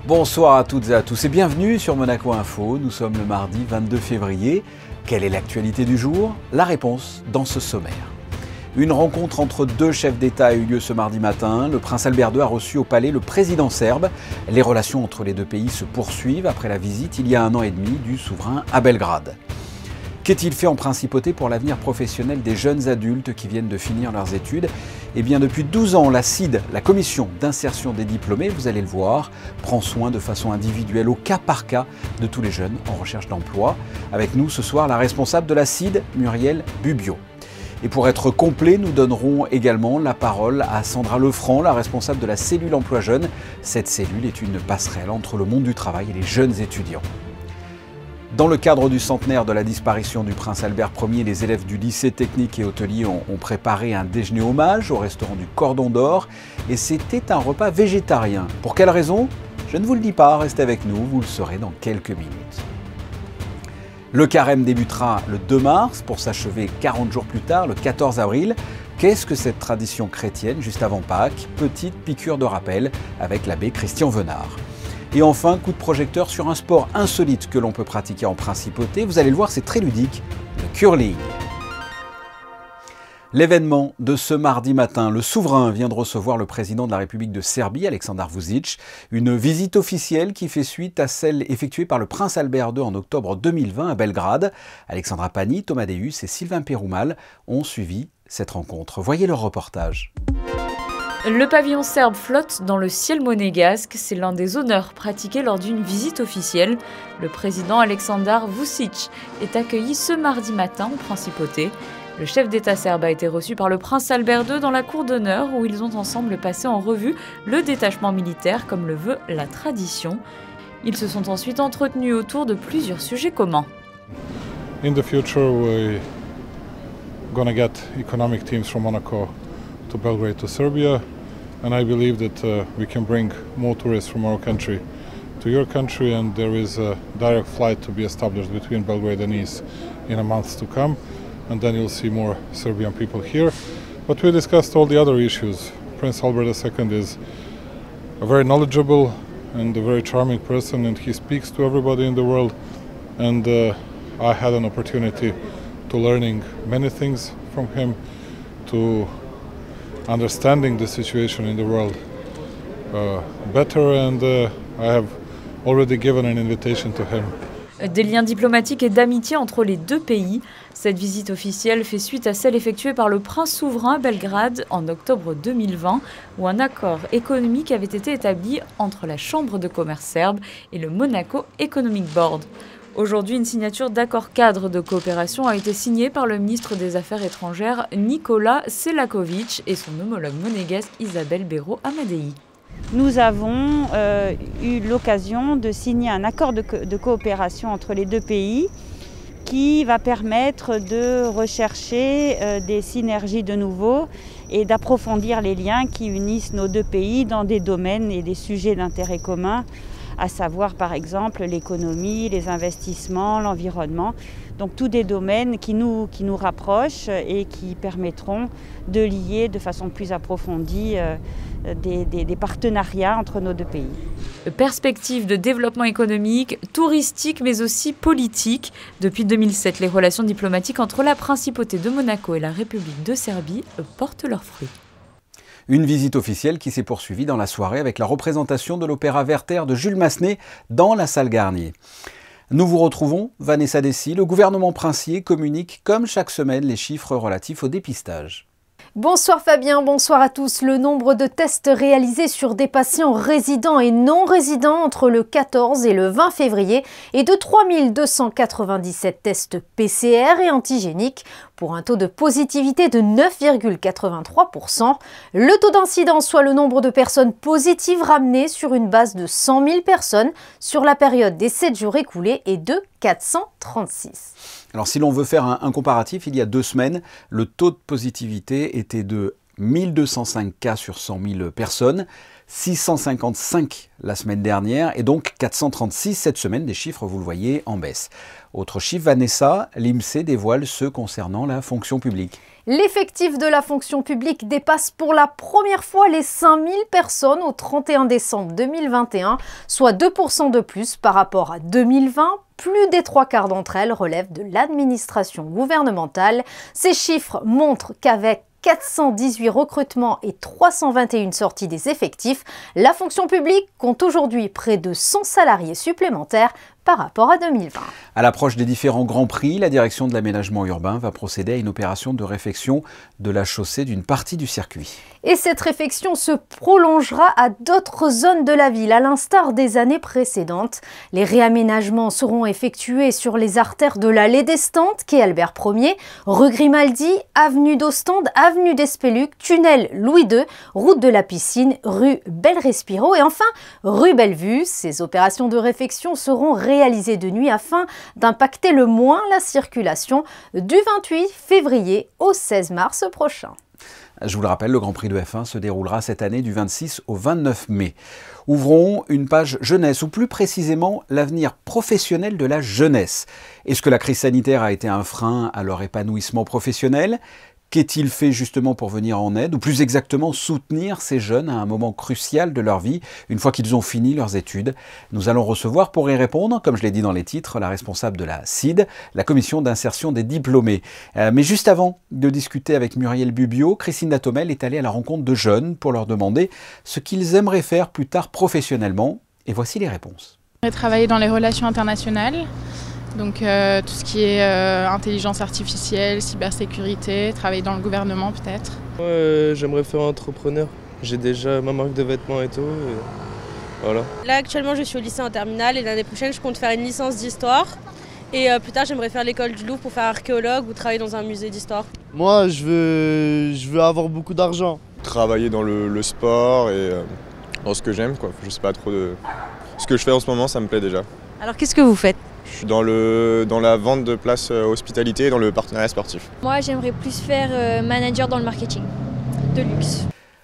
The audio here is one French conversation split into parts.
Bonsoir à toutes et à tous et bienvenue sur Monaco Info. Nous sommes le mardi 22 février. Quelle est l'actualité du jour? La réponse dans ce sommaire. Une rencontre entre deux chefs d'État a eu lieu ce mardi matin. Le prince Albert II a reçu au palais le président serbe. Les relations entre les deux pays se poursuivent après la visite il y a 1 an et demi du souverain à Belgrade. Qu'est-il fait en principauté pour l'avenir professionnel des jeunes adultes qui viennent de finir leurs études? Eh bien, depuis 12 ans, la CID, la Commission d'insertion des diplômés, vous allez le voir, prend soin de façon individuelle, au cas par cas, de tous les jeunes en recherche d'emploi. Avec nous ce soir, la responsable de la CID, Muriel Bubio. Et pour être complet, nous donnerons également la parole à Sandra Lefranc, la responsable de la cellule emploi jeune. Cette cellule est une passerelle entre le monde du travail et les jeunes étudiants. Dans le cadre du centenaire de la disparition du prince Albert Ier, les élèves du lycée technique et hôtelier ont préparé un déjeuner hommage au restaurant du Cordon d'Or et c'était un repas végétarien. Pour quelle raison? Je ne vous le dis pas, restez avec nous, vous le saurez dans quelques minutes. Le carême débutera le 2 mars pour s'achever 40 jours plus tard, le 14 avril. Qu'est-ce que cette tradition chrétienne juste avant Pâques? Petite piqûre de rappel avec l'abbé Christian Venard. Et enfin, coup de projecteur sur un sport insolite que l'on peut pratiquer en principauté. Vous allez le voir, c'est très ludique, le curling. L'événement de ce mardi matin, le souverain vient de recevoir le président de la République de Serbie, Aleksandar Vučić. Une visite officielle qui fait suite à celle effectuée par le prince Albert II en octobre 2020 à Belgrade. Alexandra Pani, Thomas Deus et Sylvain Perumal ont suivi cette rencontre. Voyez leur reportage. Le pavillon serbe flotte dans le ciel monégasque, c'est l'un des honneurs pratiqués lors d'une visite officielle. Le président Aleksandar Vučić est accueilli ce mardi matin en principauté. Le chef d'État serbe a été reçu par le prince Albert II dans la cour d'honneur où ils ont ensemble passé en revue le détachement militaire comme le veut la tradition. Ils se sont ensuite entretenus autour de plusieurs sujets communs. In the future we're gonna get economic teams from Monaco to Belgrade to Serbia. And I believe that we can bring more tourists from our country to your country, and there is a direct flight to be established between Belgrade and Nice in a month to come, and then you'll see more Serbian people here. But we discussed all the other issues. Prince Albert II is a very knowledgeable and a very charming person, and he speaks to everybody in the world, and I had an opportunity to learning many things from him, to understanding the situation in the world better, and I have already given an invitation to him. Des liens diplomatiques et d'amitié entre les deux pays. Cette visite officielle fait suite à celle effectuée par le prince souverain à Belgrade en octobre 2020, où un accord économique avait été établi entre la Chambre de commerce serbe et le Monaco Economic Board. Aujourd'hui, une signature d'accord cadre de coopération a été signée par le ministre des Affaires étrangères Nikola Selaković et son homologue monégasque Isabelle Bero Amadei. Nous avons eu l'occasion de signer un accord de coopération entre les deux pays qui va permettre de rechercher des synergies de nouveau et d'approfondir les liens qui unissent nos deux pays dans des domaines et des sujets d'intérêt commun, à savoir par exemple l'économie, les investissements, l'environnement. Donc tous des domaines qui nous rapprochent et qui permettront de lier de façon plus approfondie des partenariats entre nos deux pays. Perspective de développement économique, touristique mais aussi politique. Depuis 2007, les relations diplomatiques entre la principauté de Monaco et la République de Serbie portent leurs fruits. Une visite officielle qui s'est poursuivie dans la soirée avec la représentation de l'opéra Werther de Jules Massenet dans la salle Garnier. Nous vous retrouvons, Vanessa Dessy. Le gouvernement princier communique comme chaque semaine les chiffres relatifs au dépistage. Bonsoir Fabien, bonsoir à tous. Le nombre de tests réalisés sur des patients résidents et non résidents entre le 14 et le 20 février est de 3297 tests PCR et antigéniques pour un taux de positivité de 9,83%. Le taux d'incidence, soit le nombre de personnes positives ramenées sur une base de 100 000 personnes sur la période des 7 jours écoulés, est de 436. Alors si l'on veut faire un comparatif, il y a 2 semaines, le taux de positivité était de 1205 cas sur 100 000 personnes, 655 la semaine dernière et donc 436 cette semaine, des chiffres, vous le voyez, en baisse. Autre chiffre, Vanessa, l'INSEE dévoile ceux concernant la fonction publique. L'effectif de la fonction publique dépasse pour la première fois les 5000 personnes au 31 décembre 2021, soit 2% de plus par rapport à 2020. Plus des 3/4 d'entre elles relèvent de l'administration gouvernementale. Ces chiffres montrent qu'avec 418 recrutements et 321 sorties des effectifs, la fonction publique compte aujourd'hui près de 100 salariés supplémentaires par rapport à 2020. À l'approche des différents grands prix, la direction de l'aménagement urbain va procéder à une opération de réfection de la chaussée d'une partie du circuit. Et cette réfection se prolongera à d'autres zones de la ville, à l'instar des années précédentes. Les réaménagements seront effectués sur les artères de l'allée d'Estende, quai Albert Ier, rue Grimaldi, avenue d'Ostende, avenue d'Espeluc, tunnel Louis II, route de la Piscine, rue Belle-Respiro et enfin rue Bellevue. Ces opérations de réfection seront réalisées de nuit afin d'impacter le moins la circulation du 28 février au 16 mars prochain. Je vous le rappelle, le Grand Prix de F1 se déroulera cette année du 26 au 29 mai. Ouvrons une page jeunesse, ou plus précisément l'avenir professionnel de la jeunesse. Est-ce que la crise sanitaire a été un frein à leur épanouissement professionnel ? Qu'est-il fait justement pour venir en aide, ou plus exactement soutenir ces jeunes à un moment crucial de leur vie, une fois qu'ils ont fini leurs études? Nous allons recevoir pour y répondre, comme je l'ai dit dans les titres, la responsable de la CID, la commission d'insertion des diplômés. Mais juste avant de discuter avec Muriel Bubio, Christine Datomel est allée à la rencontre de jeunes pour leur demander ce qu'ils aimeraient faire plus tard professionnellement. Et voici les réponses. J'aimerais travailler dans les relations internationales. Donc tout ce qui est intelligence artificielle, cybersécurité, travailler dans le gouvernement peut-être. J'aimerais faire entrepreneur. J'ai déjà ma marque de vêtements et tout. Et voilà. Là actuellement je suis au lycée en terminale et l'année prochaine je compte faire une licence d'histoire. Et plus tard j'aimerais faire l'école du Louvre pour faire archéologue ou travailler dans un musée d'histoire. Moi je veux avoir beaucoup d'argent. Travailler dans le sport et dans ce que j'aime, quoi. Je sais pas trop de... Ce que je fais en ce moment, ça me plaît déjà. Alors qu'est-ce que vous faites ? Je suis dans la vente de places hospitalité et dans le partenariat sportif. Moi, j'aimerais plus faire manager dans le marketing de luxe.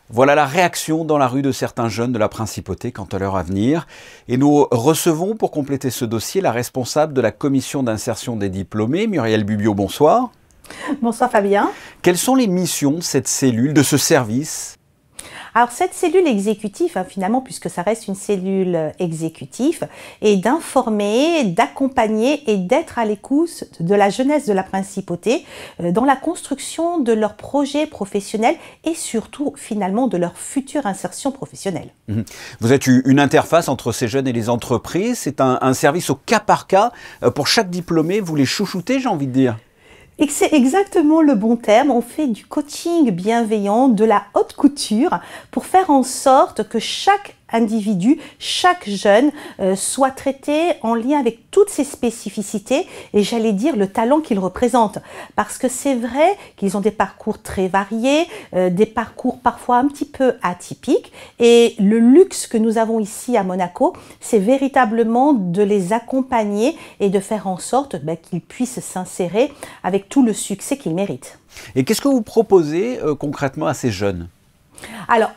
Voilà la réaction dans la rue de certains jeunes de la Principauté quant à leur avenir. Et nous recevons pour compléter ce dossier la responsable de la commission d'insertion des diplômés, Muriel Bubio, bonsoir. Bonsoir Fabien. Quelles sont les missions de cette cellule, de ce service ? Alors cette cellule exécutive, finalement, puisque ça reste une cellule exécutive, est d'informer, d'accompagner et d'être à l'écoute de la jeunesse de la Principauté dans la construction de leurs projets professionnels et surtout finalement de leur future insertion professionnelle. Vous êtes une interface entre ces jeunes et les entreprises, c'est un service au cas par cas. Pour chaque diplômé, vous les chouchoutez, j'ai envie de dire. Et c'est exactement le bon terme, on fait du coaching bienveillant, de la haute couture pour faire en sorte que chaque individu, chaque jeune soit traité en lien avec toutes ses spécificités et j'allais dire le talent qu'il représente. Parce que c'est vrai qu'ils ont des parcours très variés, des parcours parfois un petit peu atypiques et le luxe que nous avons ici à Monaco, c'est véritablement de les accompagner et de faire en sorte qu'ils puissent s'insérer avec tout le succès qu'ils méritent. Et qu'est-ce que vous proposez concrètement à ces jeunes ? Alors,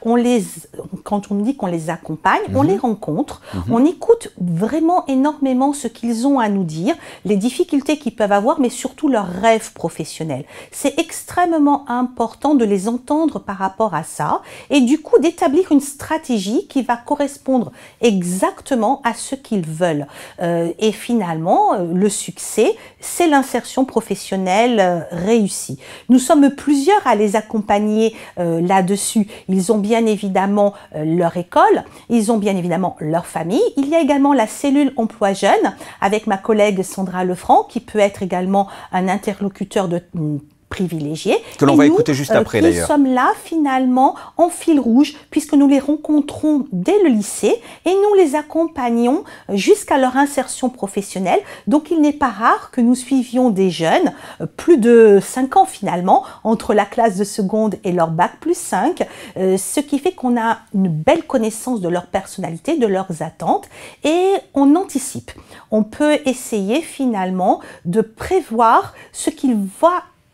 quand on dit qu'on les accompagne, on les rencontre, on écoute vraiment énormément ce qu'ils ont à nous dire, les difficultés qu'ils peuvent avoir, mais surtout leurs rêves professionnels. C'est extrêmement important de les entendre par rapport à ça et du coup d'établir une stratégie qui va correspondre exactement à ce qu'ils veulent. Et finalement, le succès, c'est l'insertion professionnelle réussie. Nous sommes plusieurs à les accompagner là-dessus. Ils ont bien évidemment leur école, ils ont bien évidemment leur famille. Il y a également la cellule emploi jeune avec ma collègue Sandra Lefranc qui peut être également un interlocuteur privilégiés. Que l'on va écouter juste après d'ailleurs. Nous sommes là finalement en fil rouge puisque nous les rencontrons dès le lycée et nous les accompagnons jusqu'à leur insertion professionnelle. Donc il n'est pas rare que nous suivions des jeunes, plus de 5 ans finalement, entre la classe de seconde et leur bac plus 5, ce qui fait qu'on a une belle connaissance de leur personnalité, de leurs attentes et on anticipe. On peut essayer finalement de prévoir ce qu'ils vont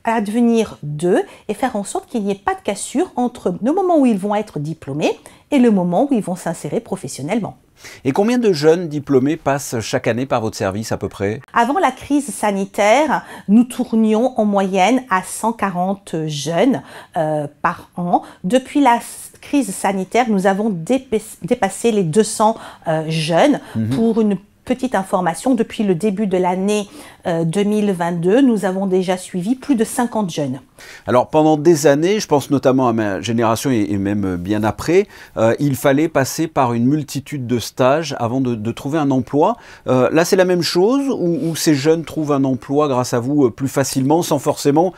advenir d'eux et faire en sorte qu'il n'y ait pas de cassure entre le moment où ils vont être diplômés et le moment où ils vont s'insérer professionnellement. Et combien de jeunes diplômés passent chaque année par votre service à peu près? Avant la crise sanitaire, nous tournions en moyenne à 140 jeunes par an. Depuis la crise sanitaire, nous avons dépassé les 200 jeunes. Pour une petite information, depuis le début de l'année 2022, nous avons déjà suivi plus de 50 jeunes. Alors pendant des années, je pense notamment à ma génération et même bien après, il fallait passer par une multitude de stages avant de trouver un emploi. Là c'est la même chose ou ces jeunes trouvent un emploi grâce à vous plus facilement sans forcément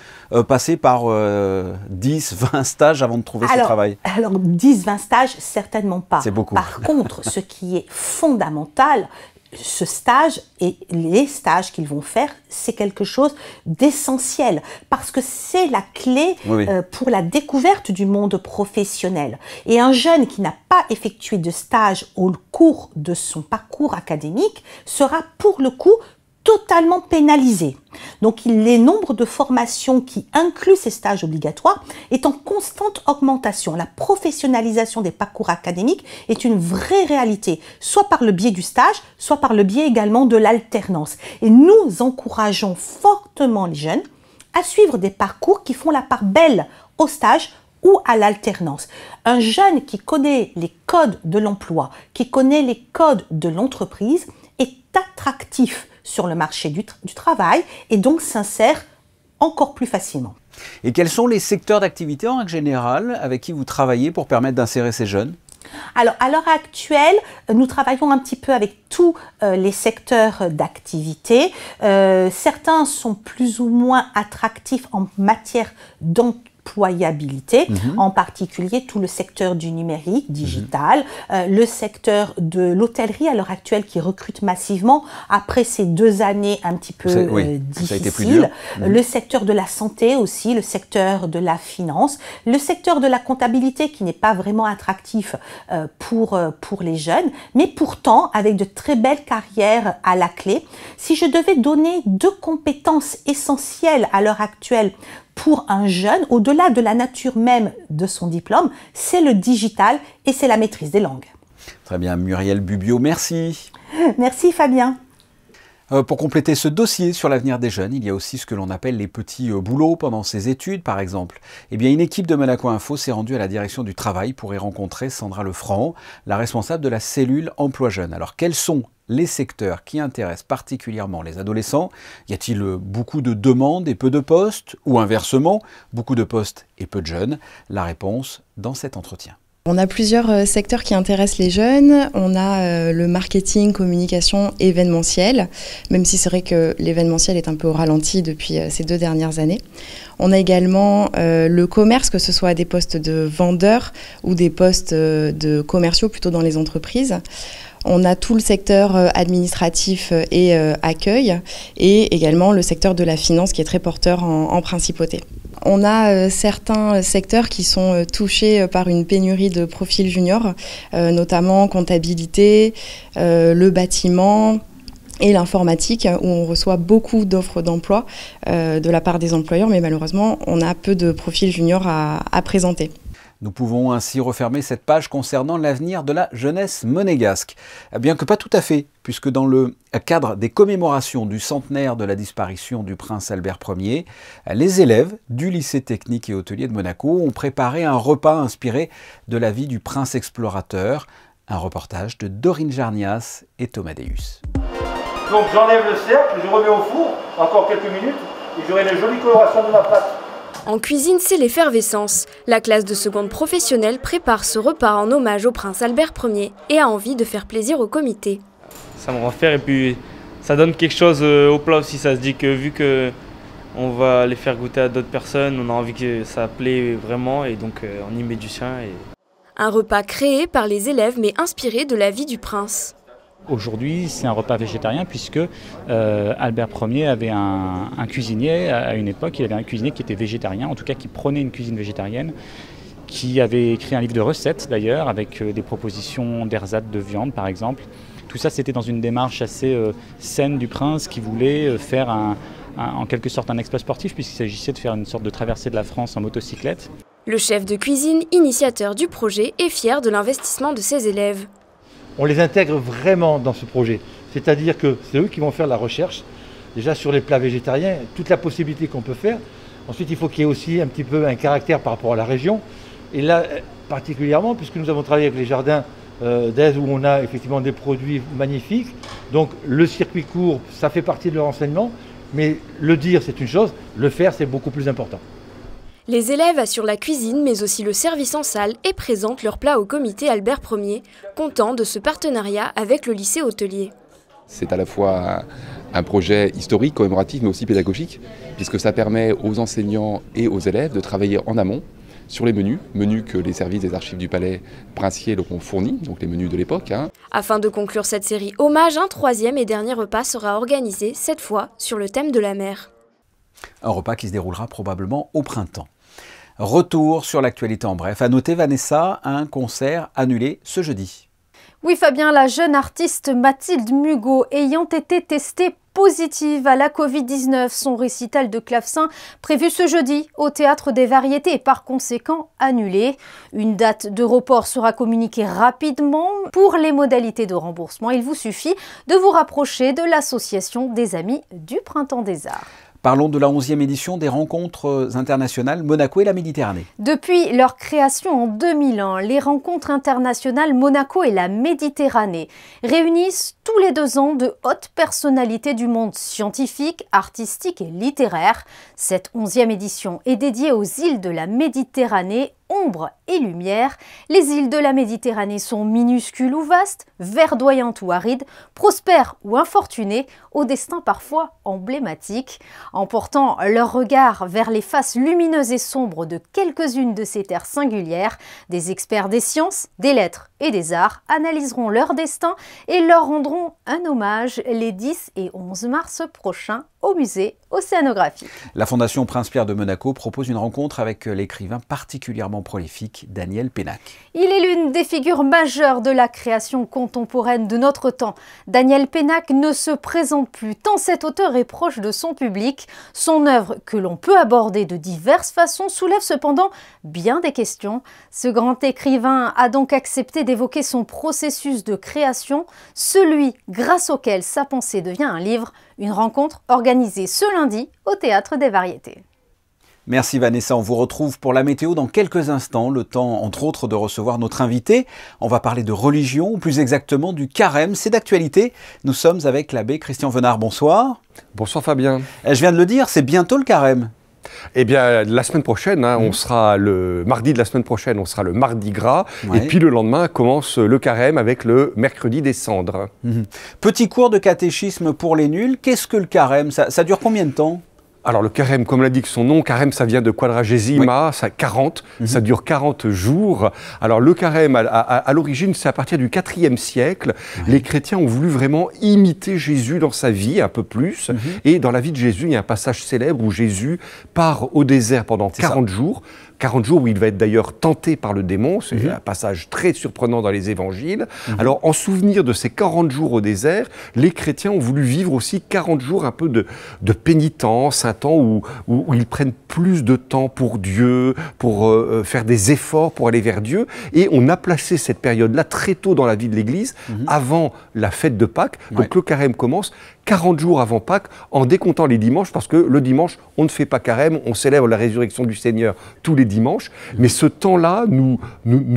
passer par 10, 20 stages avant de trouver ce travail? Alors 10, 20 stages, certainement pas. C'est beaucoup. Par contre, ce qui est fondamental, ce stage et les stages qu'ils vont faire, c'est quelque chose d'essentiel parce que c'est la clé pour la découverte du monde professionnel. Et un jeune qui n'a pas effectué de stage au cours de son parcours académique sera pour le coup totalement pénalisé. Donc les nombres de formations qui incluent ces stages obligatoires est en constante augmentation. La professionnalisation des parcours académiques est une vraie réalité, soit par le biais du stage, soit par le biais également de l'alternance. Et nous encourageons fortement les jeunes à suivre des parcours qui font la part belle au stage ou à l'alternance. Un jeune qui connaît les codes de l'emploi, qui connaît les codes de l'entreprise est attractif sur le marché du travail et donc s'insère encore plus facilement. Et quels sont les secteurs d'activité en règle générale avec qui vous travaillez pour permettre d'insérer ces jeunes? Alors, à l'heure actuelle, nous travaillons un petit peu avec tous les secteurs d'activité. Certains sont plus ou moins attractifs en matière d'employabilité, en particulier tout le secteur du numérique, digital, le secteur de l'hôtellerie à l'heure actuelle qui recrute massivement après ces 2 années un petit peu difficiles, ça a été plus dur. Le secteur de la santé aussi, le secteur de la finance, le secteur de la comptabilité qui n'est pas vraiment attractif pour les jeunes, mais pourtant avec de très belles carrières à la clé. Si je devais donner 2 compétences essentielles à l'heure actuelle pour un jeune, au-delà de la nature même de son diplôme, c'est le digital et c'est la maîtrise des langues. Très bien, Muriel Bubio, merci. Merci Fabien. Pour compléter ce dossier sur l'avenir des jeunes, il y a aussi ce que l'on appelle les petits boulots pendant ses études, par exemple. Eh bien, une équipe de Monaco Info s'est rendue à la direction du travail pour y rencontrer Sandra Lefranc, la responsable de la cellule Emploi Jeunes. Alors, quels sont les secteurs qui intéressent particulièrement les adolescents? Y a-t-il beaucoup de demandes et peu de postes? Ou inversement, beaucoup de postes et peu de jeunes? La réponse dans cet entretien. On a plusieurs secteurs qui intéressent les jeunes. On a le marketing, communication, événementiel, même si c'est vrai que l'événementiel est un peu au ralenti depuis ces 2 dernières années. On a également le commerce, que ce soit des postes de vendeurs ou des postes de commerciaux plutôt dans les entreprises. On a tout le secteur administratif et accueil et également le secteur de la finance qui est très porteur en principauté. On a certains secteurs qui sont touchés par une pénurie de profils juniors, notamment comptabilité, le bâtiment et l'informatique, où on reçoit beaucoup d'offres d'emploi de la part des employeurs, mais malheureusement, on a peu de profils juniors à présenter. Nous pouvons ainsi refermer cette page concernant l'avenir de la jeunesse monégasque. Bien que pas tout à fait, puisque dans le cadre des commémorations du centenaire de la disparition du prince Albert Ier, les élèves du lycée technique et hôtelier de Monaco ont préparé un repas inspiré de la vie du prince explorateur. Un reportage de Dorine Jarnias et Thomas Deus. Donc j'enlève le cercle, je remets au four, encore quelques minutes, et j'aurai la jolie coloration de ma pâte. En cuisine, c'est l'effervescence. La classe de seconde professionnelle prépare ce repas en hommage au prince Albert Ier et a envie de faire plaisir au comité. Ça me rend fier et puis ça donne quelque chose au plat aussi. Ça se dit que vu qu'on va les faire goûter à d'autres personnes, on a envie que ça plaît vraiment et donc on y met du sien. Un repas créé par les élèves mais inspiré de la vie du prince. Aujourd'hui, c'est un repas végétarien puisque Albert Ier avait un cuisinier, à une époque, il avait un cuisinier qui était végétarien, en tout cas qui prônait une cuisine végétarienne, qui avait écrit un livre de recettes d'ailleurs, avec des propositions d'ersatz de viande par exemple. Tout ça, c'était dans une démarche assez saine du prince qui voulait faire en quelque sorte un exploit sportif puisqu'il s'agissait de faire une sorte de traversée de la France en motocyclette. Le chef de cuisine, initiateur du projet, est fier de l'investissement de ses élèves. On les intègre vraiment dans ce projet, c'est-à-dire que c'est eux qui vont faire la recherche, déjà sur les plats végétariens, toute la possibilité qu'on peut faire. Ensuite, il faut qu'il y ait aussi un petit peu un caractère par rapport à la région. Et là, particulièrement, puisque nous avons travaillé avec les jardins d'Aise où on a effectivement des produits magnifiques. Donc le circuit court, ça fait partie de leur enseignement, mais le dire c'est une chose, le faire c'est beaucoup plus important. Les élèves assurent la cuisine, mais aussi le service en salle et présentent leurs plats au comité Albert Ier, content de ce partenariat avec le lycée hôtelier. C'est à la fois un projet historique, commémoratif, mais aussi pédagogique, puisque ça permet aux enseignants et aux élèves de travailler en amont sur les menus que les services des archives du Palais princier leur ont fournis, donc les menus de l'époque. Afin de conclure cette série hommage, un troisième et dernier repas sera organisé, cette fois sur le thème de la mer. Un repas qui se déroulera probablement au printemps. Retour sur l'actualité en bref. À noter, Vanessa, un concert annulé ce jeudi. Oui Fabien, la jeune artiste Mathilde Mugot ayant été testée positive à la Covid-19, son récital de clavecin prévu ce jeudi au Théâtre des Variétés est par conséquent annulé. Une date de report sera communiquée rapidement. Pour les modalités de remboursement, il vous suffit de vous rapprocher de l'association des Amis du Printemps des Arts. Parlons de la 11e édition des rencontres internationales Monaco et la Méditerranée. Depuis leur création en 2001, les rencontres internationales Monaco et la Méditerranée réunissent tous les 2 ans de hautes personnalités du monde scientifique, artistique et littéraire. Cette 11e édition est dédiée aux îles de la Méditerranée, ombre et lumière. Les îles de la Méditerranée sont minuscules ou vastes, verdoyantes ou arides, prospères ou infortunées, au destin parfois emblématique. En portant leur regard vers les faces lumineuses et sombres de quelques-unes de ces terres singulières, des experts des sciences, des lettres et des arts analyseront leur destin et leur rendront un hommage les 10 et 11 mars prochains au musée océanographique. La Fondation Prince-Pierre de Monaco propose une rencontre avec l'écrivain particulièrement prolifique Daniel Pénac. Il est l'une des figures majeures de la création contemporaine de notre temps. Daniel Pénac ne se présente plus tant cet auteur est proche de son public. Son œuvre, que l'on peut aborder de diverses façons, soulève cependant bien des questions. Ce grand écrivain a donc accepté d'évoquer son processus de création, celui grâce auquel sa pensée devient un livre, une rencontre organisée ce lundi au Théâtre des Variétés. Merci Vanessa, on vous retrouve pour la météo dans quelques instants, le temps entre autres de recevoir notre invité. On va parler de religion, ou plus exactement du carême, c'est d'actualité. Nous sommes avec l'abbé Christian Venard, bonsoir. Bonsoir Fabien. Je viens de le dire, c'est bientôt le carême. Eh bien, la semaine prochaine, on sera le mardi de la semaine prochaine, on sera le mardi gras. Et puis le lendemain commence le carême avec le mercredi des cendres. Petit cours de catéchisme pour les nuls. Qu'est-ce que le carême? Ça dure combien de temps? Alors le carême, comme l'indique son nom, carême ça vient de quadragésima, ça 40, ça dure 40 jours. Alors le carême, à l'origine, c'est à partir du IVe siècle. Les chrétiens ont voulu vraiment imiter Jésus dans sa vie un peu plus. Et dans la vie de Jésus, il y a un passage célèbre où Jésus part au désert pendant 40 jours. 40 jours où il va être d'ailleurs tenté par le démon, c'est un passage très surprenant dans les évangiles. Alors en souvenir de ces 40 jours au désert, les chrétiens ont voulu vivre aussi 40 jours un peu de pénitence, un temps où ils prennent plus de temps pour Dieu, pour faire des efforts pour aller vers Dieu. Et on a placé cette période-là très tôt dans la vie de l'Église, avant la fête de Pâques. Donc le carême commence 40 jours avant Pâques, en décomptant les dimanches, parce que le dimanche, on ne fait pas carême, on célèbre la résurrection du Seigneur tous les dimanches, mais ce temps-là nous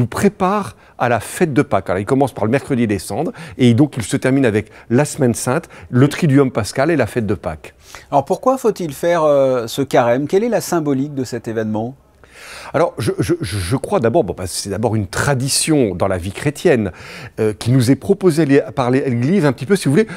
prépare à la fête de Pâques. Alors, il commence par le mercredi des cendres, et donc il se termine avec la Semaine Sainte, le Triduum Pascal et la fête de Pâques. Alors pourquoi faut-il faire ce carême? Quelle est la symbolique de cet événement? Alors, je crois d'abord, c'est d'abord une tradition dans la vie chrétienne qui nous est proposée par l'Église un petit peu, si vous voulez.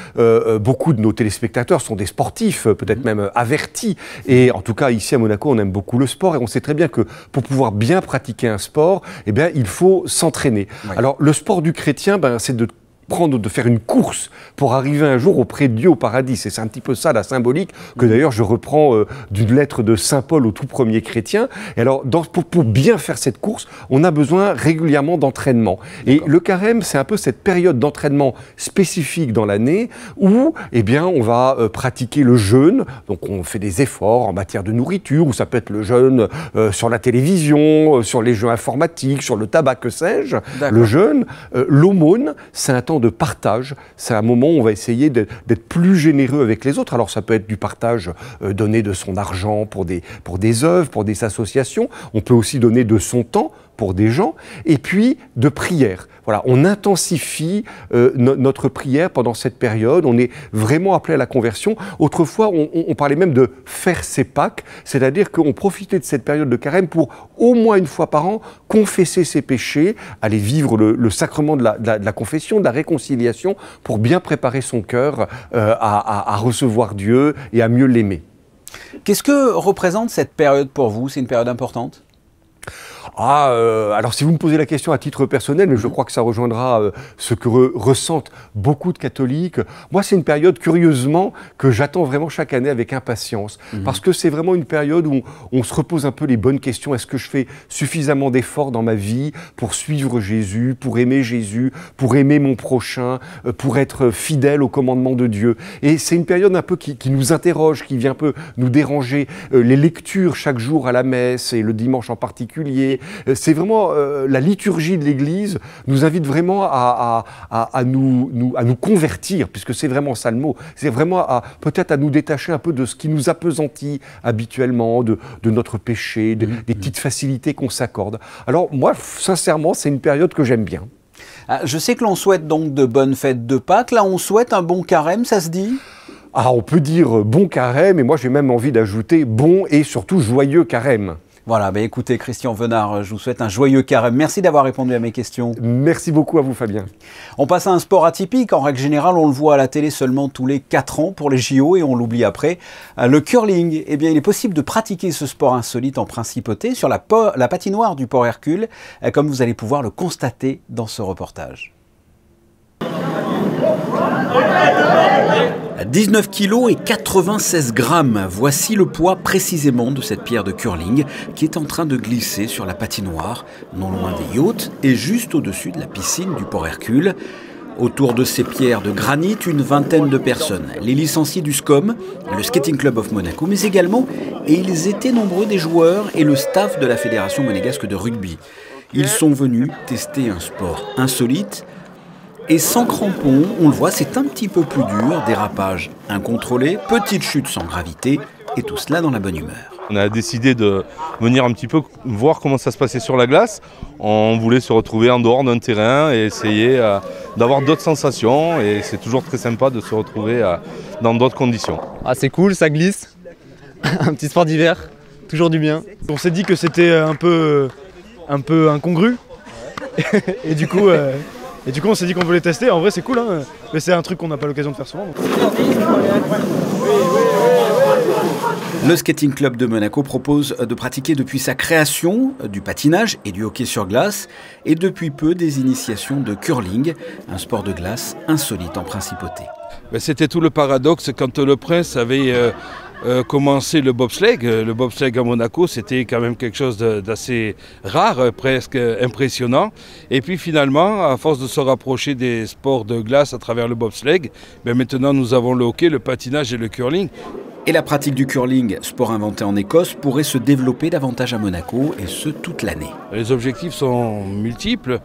Beaucoup de nos téléspectateurs sont des sportifs, peut-être même avertis. Et en tout cas, ici à Monaco, on aime beaucoup le sport et on sait très bien que pour pouvoir bien pratiquer un sport, eh bien, il faut s'entraîner. Alors, le sport du chrétien, c'est de de faire une course pour arriver un jour auprès de Dieu au paradis. C'est un petit peu ça la symbolique que d'ailleurs je reprends d'une lettre de Saint Paul au tout premier chrétien. Et alors pour bien faire cette course, on a besoin régulièrement d'entraînement. Et le carême, c'est un peu cette période d'entraînement spécifique dans l'année où eh bien, on va pratiquer le jeûne. Donc on fait des efforts en matière de nourriture, ou ça peut être le jeûne sur la télévision, sur les jeux informatiques, sur le tabac, que sais-je. Le jeûne, l'aumône, c'est un temps de partage. C'est un moment où on va essayer d'être plus généreux avec les autres. Alors ça peut être du partage, donner de son argent pour des œuvres, pour des associations. On peut aussi donner de son temps pour des gens, et puis de prière. Voilà, on intensifie notre prière pendant cette période, on est vraiment appelé à la conversion. Autrefois, on parlait même de faire ses Pâques, c'est-à-dire qu'on profitait de cette période de carême pour, au moins une fois par an, confesser ses péchés, aller vivre le sacrement de la confession, de la réconciliation, pour bien préparer son cœur à recevoir Dieu et à mieux l'aimer. Qu'est-ce que représente cette période pour vous? C'est une période importante? Alors si vous me posez la question à titre personnel, mais je crois que ça rejoindra ce que ressentent beaucoup de catholiques, moi c'est une période curieusement que j'attends vraiment chaque année avec impatience, parce que c'est vraiment une période où on se repose un peu les bonnes questions. Est-ce que je fais suffisamment d'efforts dans ma vie pour suivre Jésus, pour aimer mon prochain, pour être fidèle au commandement de Dieu? Et c'est une période un peu qui nous interroge, qui vient un peu nous déranger. Les lectures chaque jour à la messe, et le dimanche en particulier, c'est vraiment la liturgie de l'Église nous invite vraiment à nous convertir, puisque c'est vraiment ça le mot. C'est vraiment peut-être à nous détacher un peu de ce qui nous appesantit habituellement, de notre péché, des petites facilités qu'on s'accorde. Alors moi, sincèrement, c'est une période que j'aime bien. Je sais que l'on souhaite donc de bonnes fêtes de Pâques. Là, on souhaite un bon carême, ça se dit? On peut dire bon carême, et moi j'ai même envie d'ajouter bon et surtout joyeux carême. Voilà, écoutez Christian Venard, je vous souhaite un joyeux carême. Merci d'avoir répondu à mes questions. Merci beaucoup à vous Fabien. On passe à un sport atypique. En règle générale, on le voit à la télé seulement tous les 4 ans pour les JO et on l'oublie après. Le curling, eh bien, il est possible de pratiquer ce sport insolite en principauté sur la patinoire du Port Hercule, comme vous allez pouvoir le constater dans ce reportage. 19 kg et 96 grammes, voici le poids précisément de cette pierre de curling qui est en train de glisser sur la patinoire, non loin des yachts et juste au-dessus de la piscine du Port Hercule. Autour de ces pierres de granit, une vingtaine de personnes, les licenciés du SCOM, le Skating Club of Monaco, mais également, et ils étaient nombreux, des joueurs et le staff de la Fédération monégasque de rugby. Ils sont venus tester un sport insolite. Et sans crampons, on le voit, c'est un petit peu plus dur, dérapage incontrôlé, petite chute sans gravité, et tout cela dans la bonne humeur. On a décidé de venir un petit peu voir comment ça se passait sur la glace. On voulait se retrouver en dehors d'un terrain et essayer d'avoir d'autres sensations, et c'est toujours très sympa de se retrouver dans d'autres conditions. C'est cool, ça glisse, un petit sport d'hiver, toujours du bien. On s'est dit que c'était un peu incongru, et du coup... on s'est dit qu'on voulait tester. En vrai, c'est cool, hein, mais c'est un truc qu'on n'a pas l'occasion de faire souvent. Le Skating Club de Monaco propose de pratiquer depuis sa création du patinage et du hockey sur glace, et depuis peu des initiations de curling, un sport de glace insolite en principauté. C'était tout le paradoxe quand le prince avait commencé le bobsleigh. Le bobsleigh à Monaco, c'était quand même quelque chose d'assez rare, presque impressionnant. Et puis finalement, à force de se rapprocher des sports de glace à travers le bobsleigh, maintenant nous avons le hockey, le patinage et le curling. Et la pratique du curling, sport inventé en Écosse, pourrait se développer davantage à Monaco, et ce toute l'année. Les objectifs sont multiples.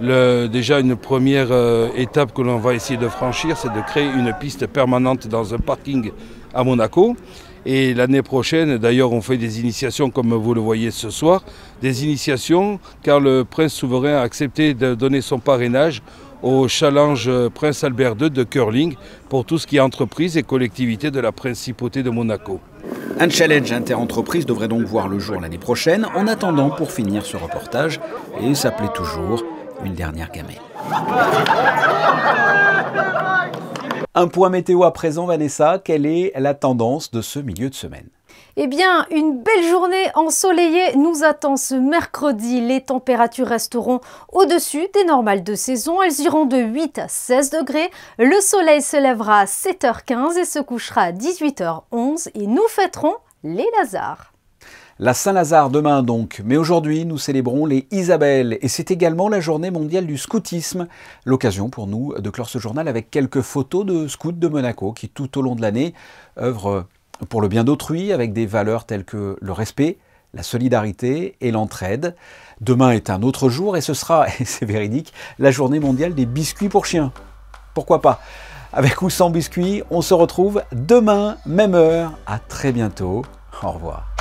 Déjà, une première étape que l'on va essayer de franchir, c'est de créer une piste permanente dans un parking à Monaco. Et l'année prochaine, d'ailleurs, on fait des initiations comme vous le voyez ce soir, des initiations car le prince souverain a accepté de donner son parrainage au challenge Prince Albert II de curling pour tout ce qui est entreprise et collectivité de la principauté de Monaco. Un challenge inter-entreprise devrait donc voir le jour l'année prochaine. En attendant, pour finir ce reportage, et ça plaît toujours, une dernière gamelle. Un point météo à présent, Vanessa, quelle est la tendance de ce milieu de semaine ? Eh bien, une belle journée ensoleillée nous attend ce mercredi. Les températures resteront au-dessus des normales de saison. Elles iront de 8 à 16 degrés. Le soleil se lèvera à 7h15 et se couchera à 18h11. Et nous fêterons les Lazars. La Saint-Lazare demain donc, mais aujourd'hui nous célébrons les Isabelles et c'est également la journée mondiale du scoutisme. L'occasion pour nous de clore ce journal avec quelques photos de scouts de Monaco qui tout au long de l'année œuvrent pour le bien d'autrui avec des valeurs telles que le respect, la solidarité et l'entraide. Demain est un autre jour et ce sera, et c'est véridique, la journée mondiale des biscuits pour chiens. Pourquoi pas? Avec ou sans biscuits, on se retrouve demain, même heure. À très bientôt. Au revoir.